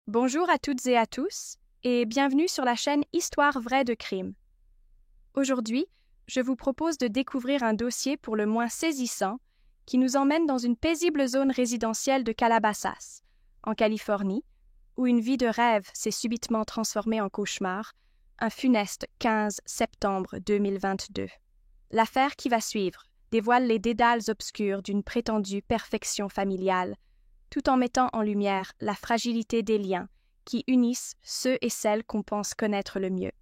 Bonjour à toutes et à tous, et bienvenue sur la chaîne Histoire vraie de crime. Aujourd'hui, je vous propose de découvrir un dossier pour le moins saisissant qui nous emmène dans une paisible zone résidentielle de Calabasas, en Californie, où une vie de rêve s'est subitement transformée en cauchemar, un funeste 15 septembre 2022. L'affaire qui va suivre dévoile les dédales obscurs d'une prétendue perfection familiale, tout en mettant en lumière la fragilité des liens qui unissent ceux et celles qu'on pense connaître le mieux.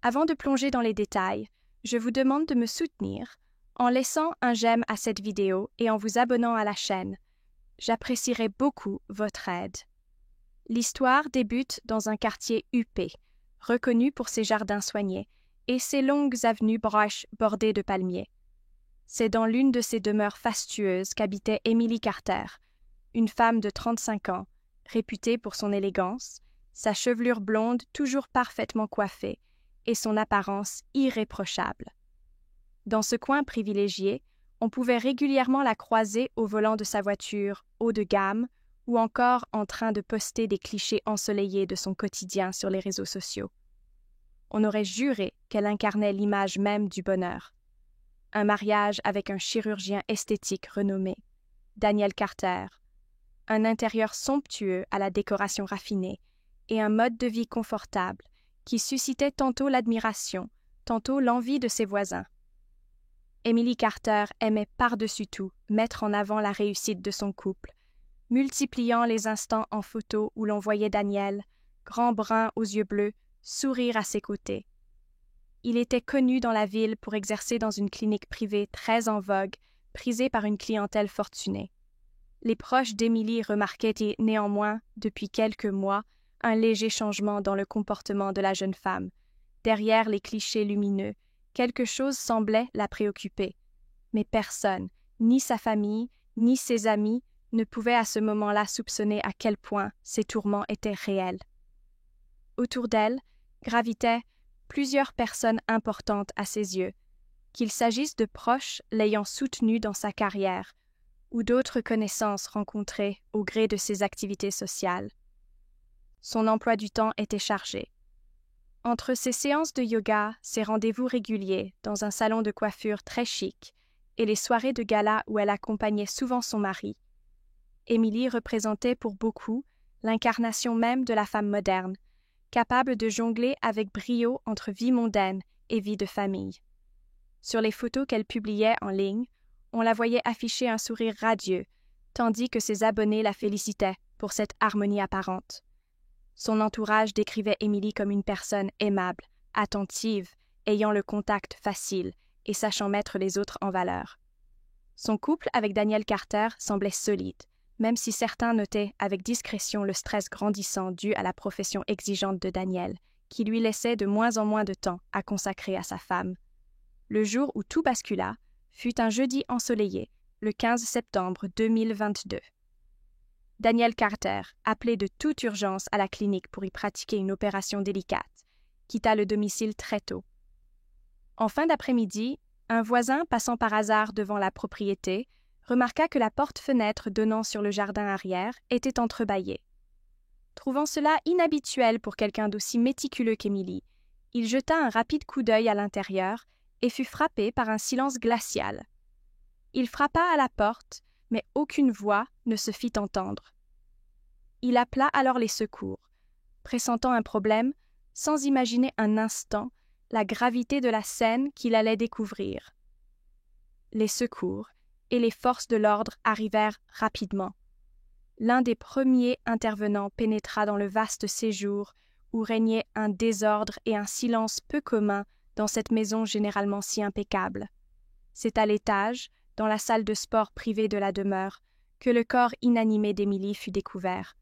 Avant de plonger dans les détails, je vous demande de me soutenir en laissant un j'aime à cette vidéo et en vous abonnant à la chaîne. J'apprécierai beaucoup votre aide. L'histoire débute dans un quartier huppé, reconnu pour ses jardins soignés et ses longues avenues broches bordées de palmiers. C'est dans l'une de ces demeures fastueuses qu'habitait Emily Carter, une femme de 35 ans, réputée pour son élégance, sa chevelure blonde toujours parfaitement coiffée et son apparence irréprochable. Dans ce coin privilégié, on pouvait régulièrement la croiser au volant de sa voiture haut de gamme ou encore en train de poster des clichés ensoleillés de son quotidien sur les réseaux sociaux. On aurait juré qu'elle incarnait l'image même du bonheur. Un mariage avec un chirurgien esthétique renommé, Daniel Carter, un intérieur somptueux à la décoration raffinée et un mode de vie confortable qui suscitait tantôt l'admiration, tantôt l'envie de ses voisins. Emily Carter aimait par-dessus tout mettre en avant la réussite de son couple, multipliant les instants en photo où l'on voyait Daniel, grand brun aux yeux bleus, sourire à ses côtés. Il était connu dans la ville pour exercer dans une clinique privée très en vogue, prisée par une clientèle fortunée. Les proches d'Emily remarquaient néanmoins, depuis quelques mois, un léger changement dans le comportement de la jeune femme. Derrière les clichés lumineux, quelque chose semblait la préoccuper. Mais personne, ni sa famille, ni ses amis, ne pouvait à ce moment-là soupçonner à quel point ces tourments étaient réels. Autour d'elle gravitaient plusieurs personnes importantes à ses yeux, qu'il s'agisse de proches l'ayant soutenue dans sa carrière, ou d'autres connaissances rencontrées au gré de ses activités sociales. Son emploi du temps était chargé. Entre ses séances de yoga, ses rendez-vous réguliers dans un salon de coiffure très chic et les soirées de gala où elle accompagnait souvent son mari, Emily représentait pour beaucoup l'incarnation même de la femme moderne, capable de jongler avec brio entre vie mondaine et vie de famille. Sur les photos qu'elle publiait en ligne, on la voyait afficher un sourire radieux, tandis que ses abonnés la félicitaient pour cette harmonie apparente. Son entourage décrivait Emily comme une personne aimable, attentive, ayant le contact facile et sachant mettre les autres en valeur. Son couple avec Daniel Carter semblait solide, même si certains notaient avec discrétion le stress grandissant dû à la profession exigeante de Daniel, qui lui laissait de moins en moins de temps à consacrer à sa femme. Le jour où tout bascula fut un jeudi ensoleillé, le 15 septembre 2022. Daniel Carter, appelé de toute urgence à la clinique pour y pratiquer une opération délicate, quitta le domicile très tôt. En fin d'après-midi, un voisin passant par hasard devant la propriété remarqua que la porte-fenêtre donnant sur le jardin arrière était entrebâillée. Trouvant cela inhabituel pour quelqu'un d'aussi méticuleux qu'Emily, il jeta un rapide coup d'œil à l'intérieur et fut frappé par un silence glacial. Il frappa à la porte, mais aucune voix ne se fit entendre. Il appela alors les secours, pressentant un problème, sans imaginer un instant la gravité de la scène qu'il allait découvrir. Les secours et les forces de l'ordre arrivèrent rapidement. L'un des premiers intervenants pénétra dans le vaste séjour où régnait un désordre et un silence peu communs dans cette maison généralement si impeccable. C'est à l'étage, dans la salle de sport privée de la demeure, que le corps inanimé d'Emily fut découvert.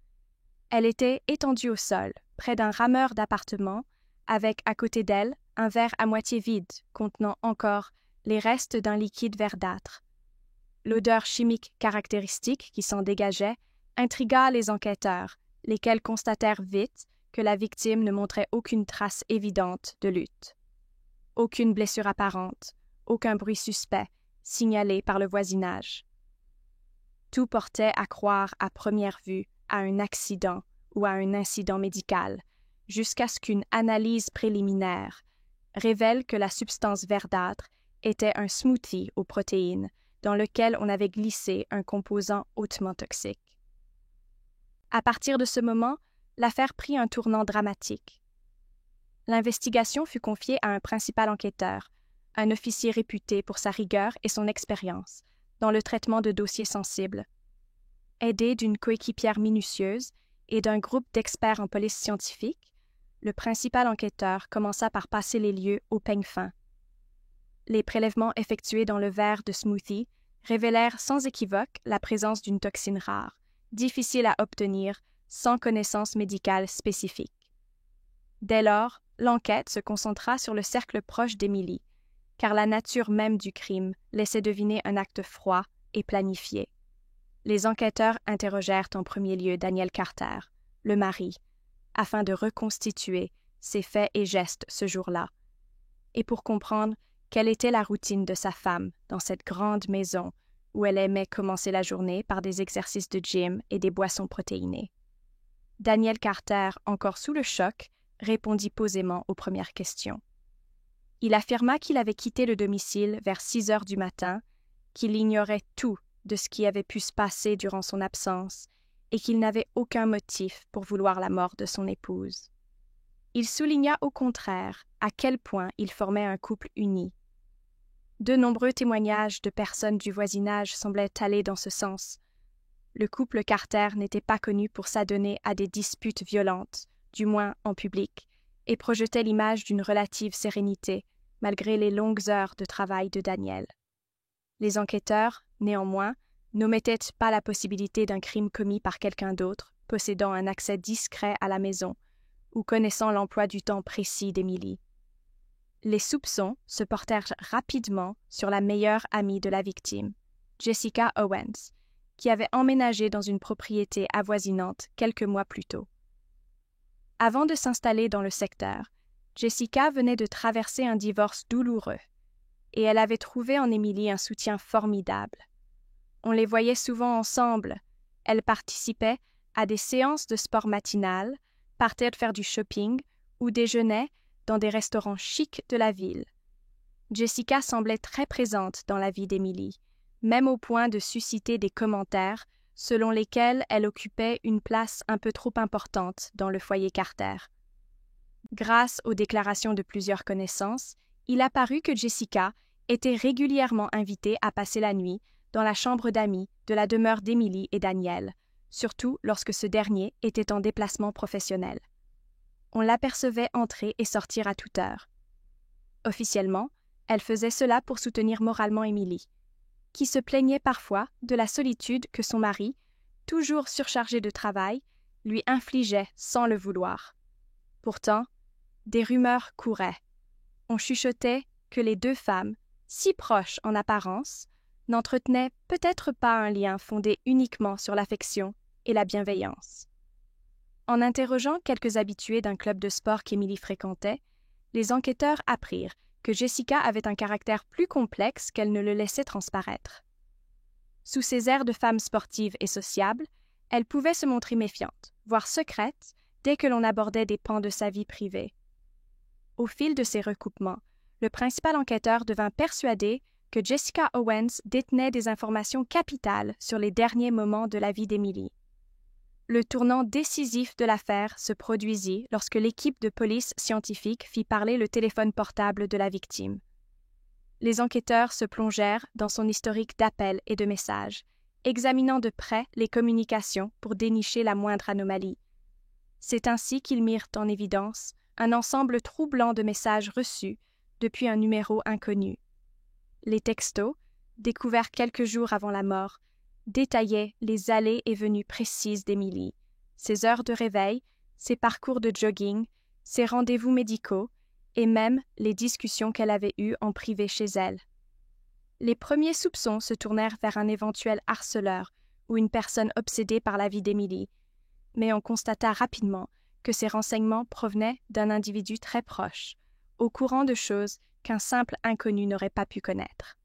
Elle était étendue au sol, près d'un rameur d'appartement, avec à côté d'elle un verre à moitié vide contenant encore les restes d'un liquide verdâtre. L'odeur chimique caractéristique qui s'en dégageait intrigua les enquêteurs, lesquels constatèrent vite que la victime ne montrait aucune trace évidente de lutte. Aucune blessure apparente, aucun bruit suspect, signalé par le voisinage. Tout portait à croire à première vue à un accident ou à un incident médical, jusqu'à ce qu'une analyse préliminaire révèle que la substance verdâtre était un smoothie aux protéines dans lequel on avait glissé un composant hautement toxique. À partir de ce moment, l'affaire prit un tournant dramatique. L'investigation fut confiée à un principal enquêteur, un officier réputé pour sa rigueur et son expérience dans le traitement de dossiers sensibles. Aidé d'une coéquipière minutieuse et d'un groupe d'experts en police scientifique, le principal enquêteur commença par passer les lieux au peigne fin. Les prélèvements effectués dans le verre de smoothie révélèrent sans équivoque la présence d'une toxine rare, difficile à obtenir sans connaissance médicale spécifique. Dès lors, l'enquête se concentra sur le cercle proche d'Emily, car la nature même du crime laissait deviner un acte froid et planifié. Les enquêteurs interrogèrent en premier lieu Daniel Carter, le mari, afin de reconstituer ses faits et gestes ce jour-là, et pour comprendre quelle était la routine de sa femme dans cette grande maison où elle aimait commencer la journée par des exercices de gym et des boissons protéinées. Daniel Carter, encore sous le choc, répondit posément aux premières questions. Il affirma qu'il avait quitté le domicile vers 6 heures du matin, qu'il ignorait tout de ce qui avait pu se passer durant son absence et qu'il n'avait aucun motif pour vouloir la mort de son épouse. Il souligna au contraire à quel point ils formaient un couple uni. De nombreux témoignages de personnes du voisinage semblaient aller dans ce sens. Le couple Carter n'était pas connu pour s'adonner à des disputes violentes, du moins en public, et projetait l'image d'une relative sérénité, malgré les longues heures de travail de Daniel. Les enquêteurs, néanmoins, n'omettaient pas la possibilité d'un crime commis par quelqu'un d'autre, possédant un accès discret à la maison, ou connaissant l'emploi du temps précis d'Emily. Les soupçons se portèrent rapidement sur la meilleure amie de la victime, Jessica Owens, qui avait emménagé dans une propriété avoisinante quelques mois plus tôt. Avant de s'installer dans le secteur, Jessica venait de traverser un divorce douloureux, et elle avait trouvé en Emily un soutien formidable. On les voyait souvent ensemble, elles participaient à des séances de sport matinales, partaient faire du shopping ou déjeunaient dans des restaurants chics de la ville. Jessica semblait très présente dans la vie d'Emily, même au point de susciter des commentaires selon lesquels elle occupait une place un peu trop importante dans le foyer Carter. Grâce aux déclarations de plusieurs connaissances, il apparut que Jessica était régulièrement invitée à passer la nuit dans la chambre d'amis de la demeure d'Emily et Daniel, surtout lorsque ce dernier était en déplacement professionnel. On l'apercevait entrer et sortir à toute heure. Officiellement, elle faisait cela pour soutenir moralement Emily, qui se plaignait parfois de la solitude que son mari, toujours surchargé de travail, lui infligeait sans le vouloir. Pourtant, des rumeurs couraient. On chuchotait que les deux femmes, si proches en apparence, n'entretenaient peut-être pas un lien fondé uniquement sur l'affection et la bienveillance. En interrogeant quelques habitués d'un club de sport qu'Emily fréquentait, les enquêteurs apprirent que Jessica avait un caractère plus complexe qu'elle ne le laissait transparaître. Sous ses airs de femme sportive et sociable, elle pouvait se montrer méfiante, voire secrète, dès que l'on abordait des pans de sa vie privée. Au fil de ces recoupements, le principal enquêteur devint persuadé que Jessica Owens détenait des informations capitales sur les derniers moments de la vie d'Emily. Le tournant décisif de l'affaire se produisit lorsque l'équipe de police scientifique fit parler le téléphone portable de la victime. Les enquêteurs se plongèrent dans son historique d'appels et de messages, examinant de près les communications pour dénicher la moindre anomalie. C'est ainsi qu'ils mirent en évidence un ensemble troublant de messages reçus depuis un numéro inconnu. Les textos, découverts quelques jours avant la mort, détaillaient les allées et venues précises d'Emily, ses heures de réveil, ses parcours de jogging, ses rendez-vous médicaux et même les discussions qu'elle avait eues en privé chez elle. Les premiers soupçons se tournèrent vers un éventuel harceleur ou une personne obsédée par la vie d'Emily, mais on constata rapidement que ces renseignements provenaient d'un individu très proche, au courant de choses qu'un simple inconnu n'aurait pas pu connaître.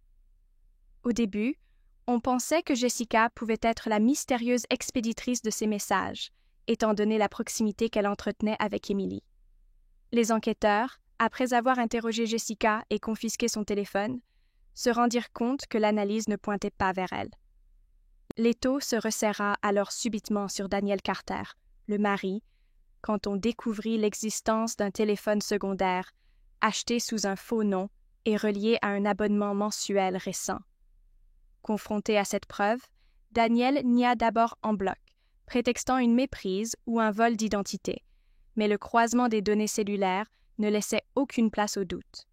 Au début, on pensait que Jessica pouvait être la mystérieuse expéditrice de ces messages, étant donné la proximité qu'elle entretenait avec Emily. Les enquêteurs, après avoir interrogé Jessica et confisqué son téléphone, se rendirent compte que l'analyse ne pointait pas vers elle. L'étau se resserra alors subitement sur Daniel Carter, le mari, quand on découvrit l'existence d'un téléphone secondaire, acheté sous un faux nom et relié à un abonnement mensuel récent. Confronté à cette preuve, Daniel nia d'abord en bloc, prétextant une méprise ou un vol d'identité, mais le croisement des données cellulaires ne laissait aucune place au doute.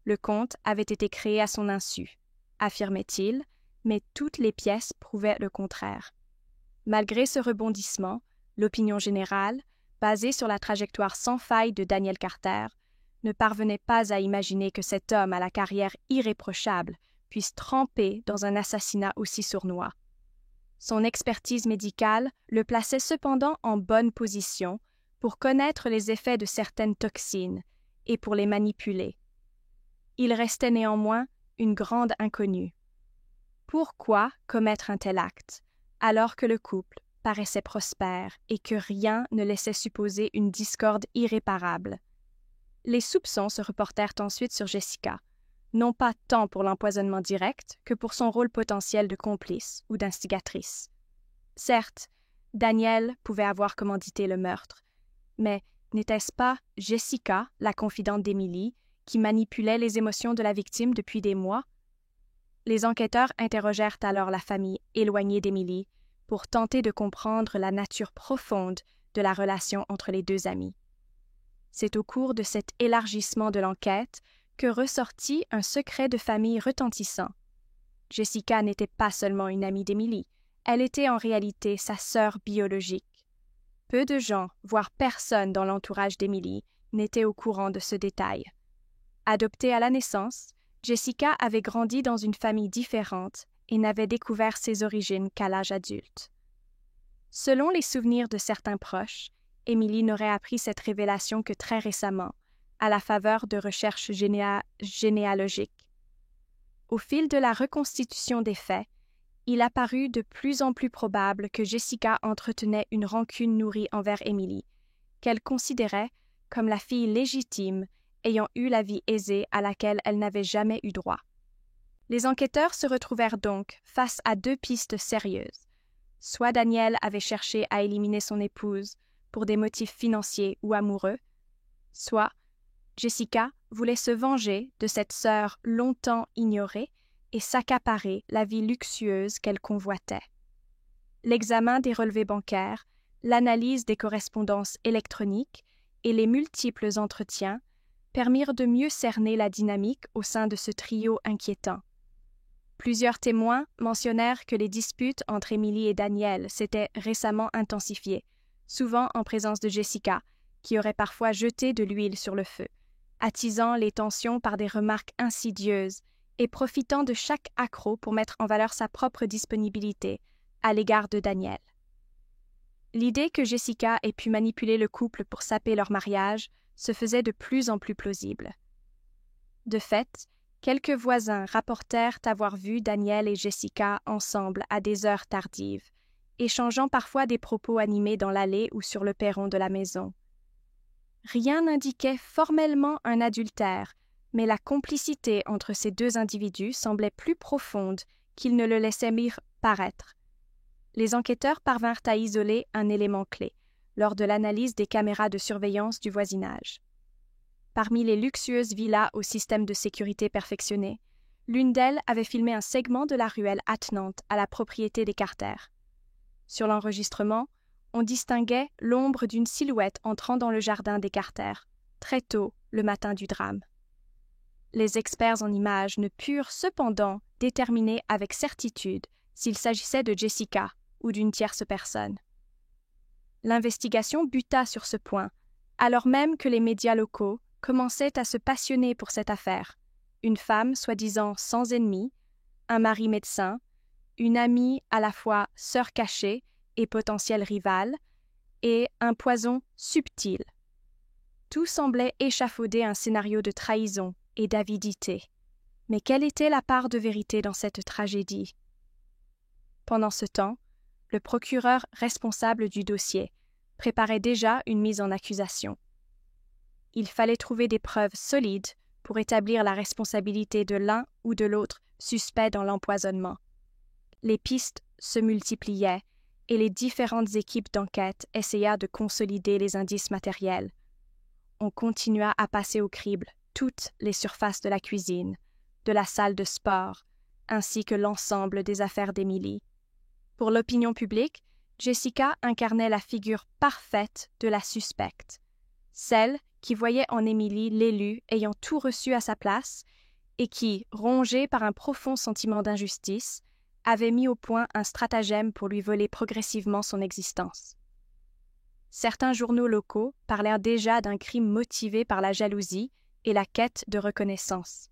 Le compte avait été créé à son insu, affirmait-il, mais toutes les pièces prouvaient le contraire. Malgré ce rebondissement, l'opinion générale, basée sur la trajectoire sans faille de Daniel Carter, ne parvenait pas à imaginer que cet homme à la carrière irréprochable puisse tremper dans un assassinat aussi sournois. Son expertise médicale le plaçait cependant en bonne position pour connaître les effets de certaines toxines et pour les manipuler. Il restait néanmoins une grande inconnue. Pourquoi commettre un tel acte, alors que le couple paraissait prospère et que rien ne laissait supposer une discorde irréparable? Les soupçons se reportèrent ensuite sur Jessica, non pas tant pour l'empoisonnement direct que pour son rôle potentiel de complice ou d'instigatrice. Certes, Daniel pouvait avoir commandité le meurtre, mais n'était-ce pas Jessica, la confidente d'Emily, qui manipulait les émotions de la victime depuis des mois? Les enquêteurs interrogèrent alors la famille éloignée d'Emily pour tenter de comprendre la nature profonde de la relation entre les deux amis. C'est au cours de cet élargissement de l'enquête que ressortit un secret de famille retentissant. Jessica n'était pas seulement une amie d'Emily, elle était en réalité sa sœur biologique. Peu de gens, voire personne dans l'entourage d'Emily, n'était au courant de ce détail. Adoptée à la naissance, Jessica avait grandi dans une famille différente et n'avait découvert ses origines qu'à l'âge adulte. Selon les souvenirs de certains proches, Emily n'aurait appris cette révélation que très récemment, à la faveur de recherches généalogiques. Au fil de la reconstitution des faits, il apparut de plus en plus probable que Jessica entretenait une rancune nourrie envers Emily, qu'elle considérait comme la fille légitime ayant eu la vie aisée à laquelle elle n'avait jamais eu droit. Les enquêteurs se retrouvèrent donc face à deux pistes sérieuses. Soit Daniel avait cherché à éliminer son épouse pour des motifs financiers ou amoureux, soit Jessica voulait se venger de cette sœur longtemps ignorée et s'accaparer la vie luxueuse qu'elle convoitait. L'examen des relevés bancaires, l'analyse des correspondances électroniques et les multiples entretiens permirent de mieux cerner la dynamique au sein de ce trio inquiétant. Plusieurs témoins mentionnèrent que les disputes entre Emily et Daniel s'étaient récemment intensifiées, souvent en présence de Jessica, qui aurait parfois jeté de l'huile sur le feu, attisant les tensions par des remarques insidieuses et profitant de chaque accroc pour mettre en valeur sa propre disponibilité à l'égard de Daniel. L'idée que Jessica ait pu manipuler le couple pour saper leur mariage se faisait de plus en plus plausible. De fait, quelques voisins rapportèrent avoir vu Daniel et Jessica ensemble à des heures tardives, échangeant parfois des propos animés dans l'allée ou sur le perron de la maison. Rien n'indiquait formellement un adultère, mais la complicité entre ces deux individus semblait plus profonde qu'ils ne le laissaient paraître. Les enquêteurs parvinrent à isoler un élément clé lors de l'analyse des caméras de surveillance du voisinage. Parmi les luxueuses villas au système de sécurité perfectionné, l'une d'elles avait filmé un segment de la ruelle attenante à la propriété des Carter. Sur l'enregistrement, on distinguait l'ombre d'une silhouette entrant dans le jardin des Carter, très tôt le matin du drame. Les experts en images ne purent cependant déterminer avec certitude s'il s'agissait de Jessica ou d'une tierce personne. L'investigation buta sur ce point, alors même que les médias locaux commençaient à se passionner pour cette affaire. Une femme soi-disant sans ennemi, un mari médecin, une amie à la fois sœur cachée et potentielle rivale, et un poison subtil. Tout semblait échafauder un scénario de trahison et d'avidité. Mais quelle était la part de vérité dans cette tragédie? Pendant ce temps, le procureur responsable du dossier, préparait déjà une mise en accusation. Il fallait trouver des preuves solides pour établir la responsabilité de l'un ou de l'autre suspect dans l'empoisonnement. Les pistes se multipliaient et les différentes équipes d'enquête essayèrent de consolider les indices matériels. On continua à passer au crible toutes les surfaces de la cuisine, de la salle de sport, ainsi que l'ensemble des affaires d'Emily. Pour l'opinion publique, Jessica incarnait la figure parfaite de la suspecte, celle qui voyait en Emily l'élu ayant tout reçu à sa place et qui, rongée par un profond sentiment d'injustice, avait mis au point un stratagème pour lui voler progressivement son existence. Certains journaux locaux parlèrent déjà d'un crime motivé par la jalousie et la quête de reconnaissance.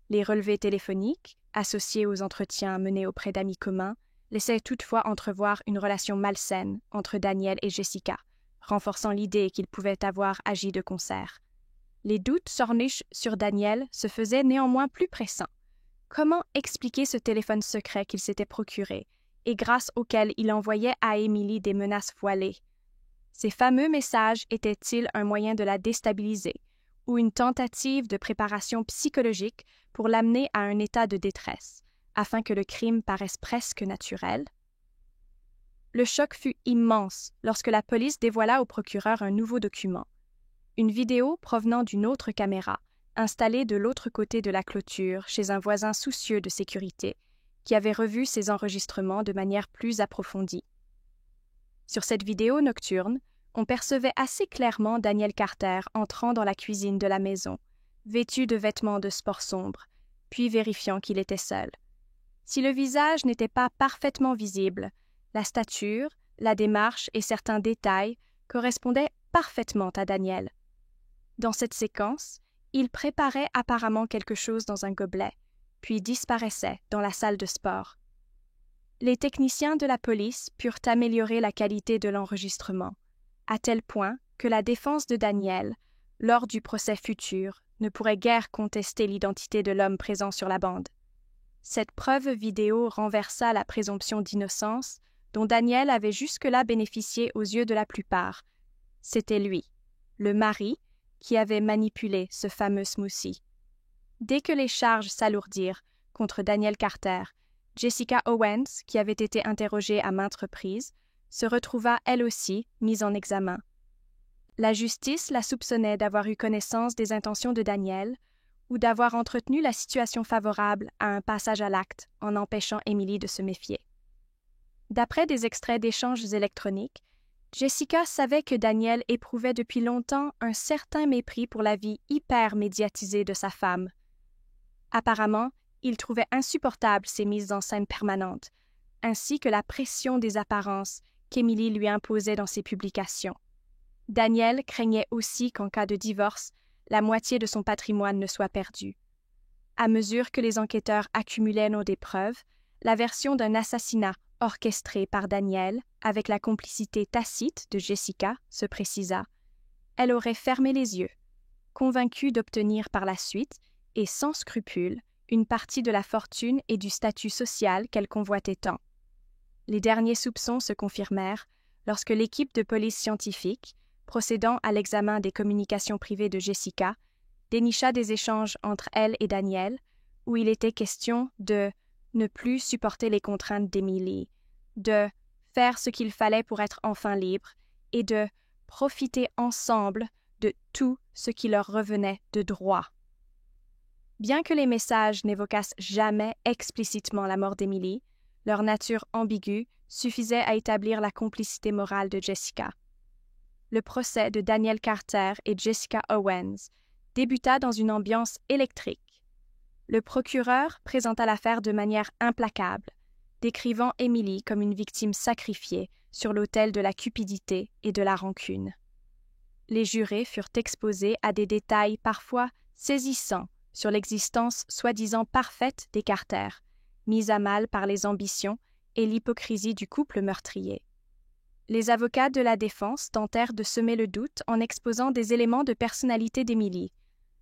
Les relevés téléphoniques, associés aux entretiens menés auprès d'amis communs, laissaient toutefois entrevoir une relation malsaine entre Daniel et Jessica, renforçant l'idée qu'ils pouvaient avoir agi de concert. Les doutes sorniches sur Daniel se faisaient néanmoins plus pressants. Comment expliquer ce téléphone secret qu'il s'était procuré et grâce auquel il envoyait à Emily des menaces voilées? Ces fameux messages étaient-ils un moyen de la déstabiliser ou une tentative de préparation psychologique pour l'amener à un état de détresse, afin que le crime paraisse presque naturel? Le choc fut immense lorsque la police dévoila au procureur un nouveau document. Une vidéo provenant d'une autre caméra, installée de l'autre côté de la clôture chez un voisin soucieux de sécurité, qui avait revu ces enregistrements de manière plus approfondie. Sur cette vidéo nocturne, on percevait assez clairement Daniel Carter entrant dans la cuisine de la maison, vêtu de vêtements de sport sombre, puis vérifiant qu'il était seul. Si le visage n'était pas parfaitement visible, la stature, la démarche et certains détails correspondaient parfaitement à Daniel. Dans cette séquence, il préparait apparemment quelque chose dans un gobelet, puis disparaissait dans la salle de sport. Les techniciens de la police purent améliorer la qualité de l'enregistrement, à tel point que la défense de Daniel, lors du procès futur, ne pourrait guère contester l'identité de l'homme présent sur la bande. Cette preuve vidéo renversa la présomption d'innocence dont Daniel avait jusque-là bénéficié aux yeux de la plupart. C'était lui, le mari, qui avait manipulé ce fameux smoothie. Dès que les charges s'alourdirent contre Daniel Carter, Jessica Owens, qui avait été interrogée à maintes reprises, se retrouva elle aussi mise en examen. La justice la soupçonnait d'avoir eu connaissance des intentions de Daniel ou d'avoir entretenu la situation favorable à un passage à l'acte en empêchant Emily de se méfier. D'après des extraits d'échanges électroniques, Jessica savait que Daniel éprouvait depuis longtemps un certain mépris pour la vie hyper médiatisée de sa femme. Apparemment, il trouvait insupportables ces mises en scène permanentes, ainsi que la pression des apparences qu'Emily lui imposait dans ses publications. Daniel craignait aussi qu'en cas de divorce, la moitié de son patrimoine ne soit perdue. À mesure que les enquêteurs accumulaient des preuves, la version d'un assassinat orchestré par Daniel, avec la complicité tacite de Jessica, se précisa. Elle aurait fermé les yeux, convaincue d'obtenir par la suite, et sans scrupule, une partie de la fortune et du statut social qu'elle convoitait tant. Les derniers soupçons se confirmèrent lorsque l'équipe de police scientifique, procédant à l'examen des communications privées de Jessica, dénicha des échanges entre elle et Daniel, où il était question de ne plus supporter les contraintes d'Emily, de faire ce qu'il fallait pour être enfin libre et de profiter ensemble de tout ce qui leur revenait de droit. Bien que les messages n'évoquassent jamais explicitement la mort d'Emily, leur nature ambiguë suffisait à établir la complicité morale de Jessica. Le procès de Daniel Carter et Jessica Owens débuta dans une ambiance électrique. Le procureur présenta l'affaire de manière implacable, décrivant Emily comme une victime sacrifiée sur l'autel de la cupidité et de la rancune. Les jurés furent exposés à des détails parfois saisissants sur l'existence soi-disant parfaite des Carter, mise à mal par les ambitions et l'hypocrisie du couple meurtrier. Les avocats de la défense tentèrent de semer le doute en exposant des éléments de personnalité d'Emily.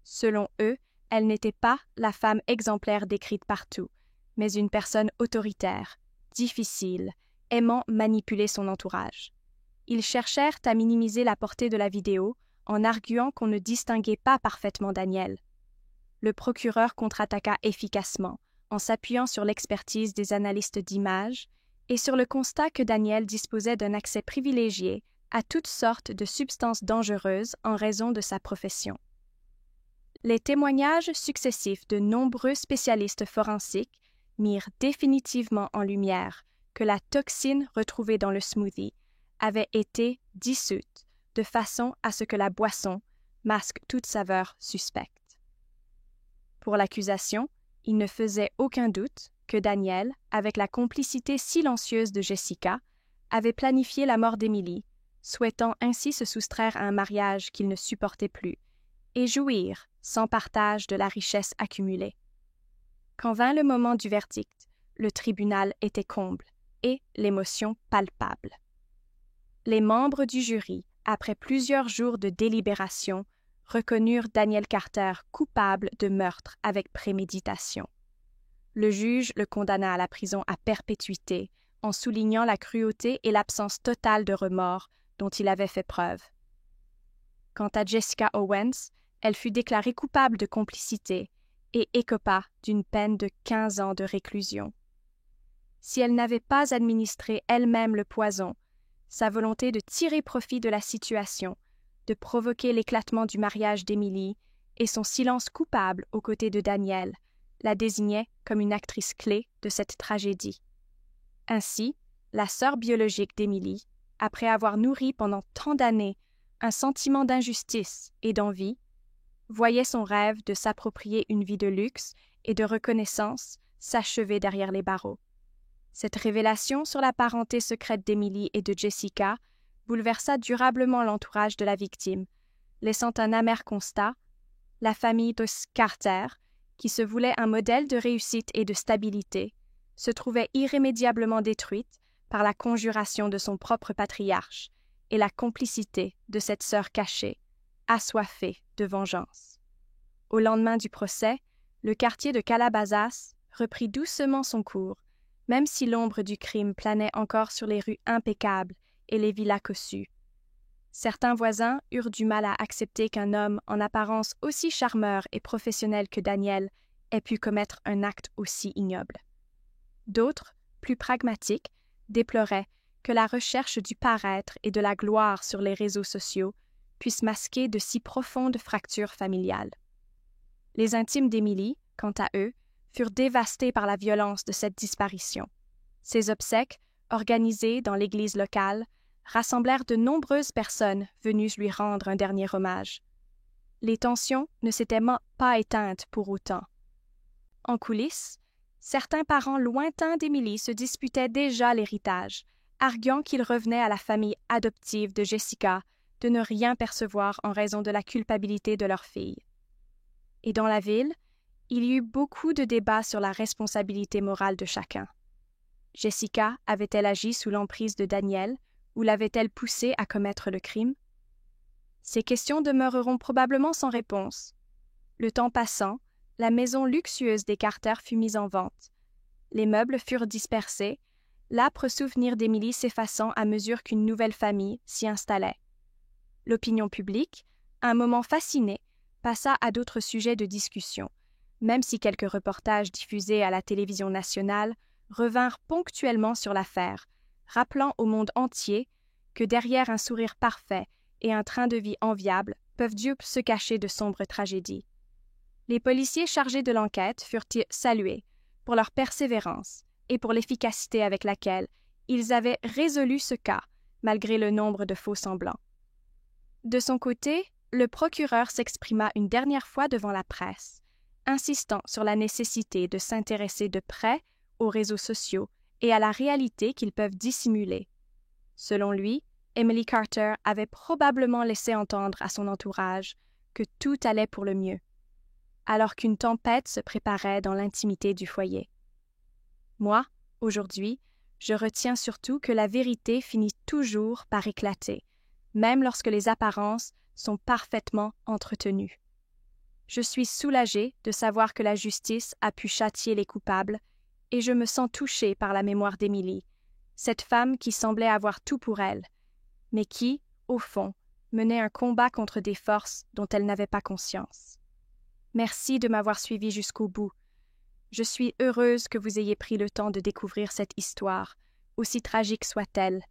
Selon eux, elle n'était pas la femme exemplaire décrite partout, mais une personne autoritaire, difficile, aimant manipuler son entourage. ils cherchèrent à minimiser la portée de la vidéo en arguant qu'on ne distinguait pas parfaitement Daniel. Le procureur contre-attaqua efficacement en s'appuyant sur l'expertise des analystes d'images et sur le constat que Daniel disposait d'un accès privilégié à toutes sortes de substances dangereuses en raison de sa profession. Les témoignages successifs de nombreux spécialistes forensiques mirent définitivement en lumière que la toxine retrouvée dans le smoothie avait été dissoute de façon à ce que la boisson masque toute saveur suspecte. Pour l'accusation, il ne faisait aucun doute que Daniel, avec la complicité silencieuse de Jessica, avait planifié la mort d'Emily, souhaitant ainsi se soustraire à un mariage qu'il ne supportait plus, et jouir sans partage de la richesse accumulée. Quand vint le moment du verdict, le tribunal était comble et l'émotion palpable. Les membres du jury, après plusieurs jours de délibération, reconnurent Daniel Carter coupable de meurtre avec préméditation. Le juge le condamna à la prison à perpétuité en soulignant la cruauté et l'absence totale de remords dont il avait fait preuve. Quant à Jessica Owens, elle fut déclarée coupable de complicité et écopa d'une peine de 15 ans de réclusion. Si elle n'avait pas administré elle-même le poison, sa volonté de tirer profit de la situation, de provoquer l'éclatement du mariage d'Emily et son silence coupable aux côtés de Daniel la désignait comme une actrice clé de cette tragédie. Ainsi, la sœur biologique d'Emily, après avoir nourri pendant tant d'années un sentiment d'injustice et d'envie, voyait son rêve de s'approprier une vie de luxe et de reconnaissance s'achever derrière les barreaux. Cette révélation sur la parenté secrète d'Emily et de Jessica bouleversa durablement l'entourage de la victime, laissant un amer constat: la famille de Carter, qui se voulait un modèle de réussite et de stabilité, se trouvait irrémédiablement détruite par la conjuration de son propre patriarche et la complicité de cette sœur cachée, assoiffée de vengeance. Au lendemain du procès, le quartier de Calabasas reprit doucement son cours, même si l'ombre du crime planait encore sur les rues impeccables et les villas cossues. Certains voisins eurent du mal à accepter qu'un homme en apparence aussi charmeur et professionnel que Daniel ait pu commettre un acte aussi ignoble. D'autres, plus pragmatiques, déploraient que la recherche du paraître et de la gloire sur les réseaux sociaux puisse masquer de si profondes fractures familiales. Les intimes d'Emily, quant à eux, furent dévastés par la violence de cette disparition. Ses obsèques, organisées dans l'église locale, rassemblèrent de nombreuses personnes venues lui rendre un dernier hommage. Les tensions ne s'étaient pas éteintes pour autant. En coulisses, certains parents lointains d'Emily se disputaient déjà l'héritage, arguant qu'il revenait à la famille adoptive de Jessica de ne rien percevoir en raison de la culpabilité de leur fille. Et dans la ville, il y eut beaucoup de débats sur la responsabilité morale de chacun. Jessica avait-elle agi sous l'emprise de Daniel ou l'avait-elle poussé à commettre le crime? Ces questions demeureront probablement sans réponse. Le temps passant, la maison luxueuse des Carter fut mise en vente. Les meubles furent dispersés, l'âpre souvenir d'Emily s'effaçant à mesure qu'une nouvelle famille s'y installait. L'opinion publique, à un moment fasciné, passa à d'autres sujets de discussion, même si quelques reportages diffusés à la télévision nationale revinrent ponctuellement sur l'affaire, rappelant au monde entier que derrière un sourire parfait et un train de vie enviable peuvent se cacher de sombres tragédies. Les policiers chargés de l'enquête furent salués pour leur persévérance et pour l'efficacité avec laquelle ils avaient résolu ce cas, malgré le nombre de faux-semblants. De son côté, le procureur s'exprima une dernière fois devant la presse, insistant sur la nécessité de s'intéresser de près aux réseaux sociaux et à la réalité qu'ils peuvent dissimuler. Selon lui, Emily Carter avait probablement laissé entendre à son entourage que tout allait pour le mieux, alors qu'une tempête se préparait dans l'intimité du foyer. Moi, aujourd'hui, je retiens surtout que la vérité finit toujours par éclater, même lorsque les apparences sont parfaitement entretenues. Je suis soulagée de savoir que la justice a pu châtier les coupables et je me sens touchée par la mémoire d'Emily, cette femme qui semblait avoir tout pour elle, mais qui, au fond, menait un combat contre des forces dont elle n'avait pas conscience. Merci de m'avoir suivi jusqu'au bout. Je suis heureuse que vous ayez pris le temps de découvrir cette histoire, aussi tragique soit-elle,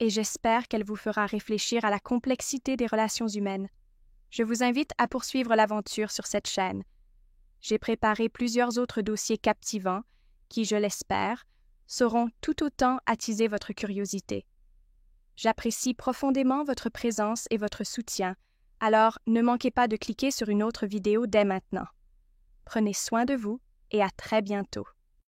et j'espère qu'elle vous fera réfléchir à la complexité des relations humaines. Je vous invite à poursuivre l'aventure sur cette chaîne. J'ai préparé plusieurs autres dossiers captivants qui, je l'espère, sauront tout autant attiser votre curiosité. J'apprécie profondément votre présence et votre soutien, alors ne manquez pas de cliquer sur une autre vidéo dès maintenant. Prenez soin de vous et à très bientôt.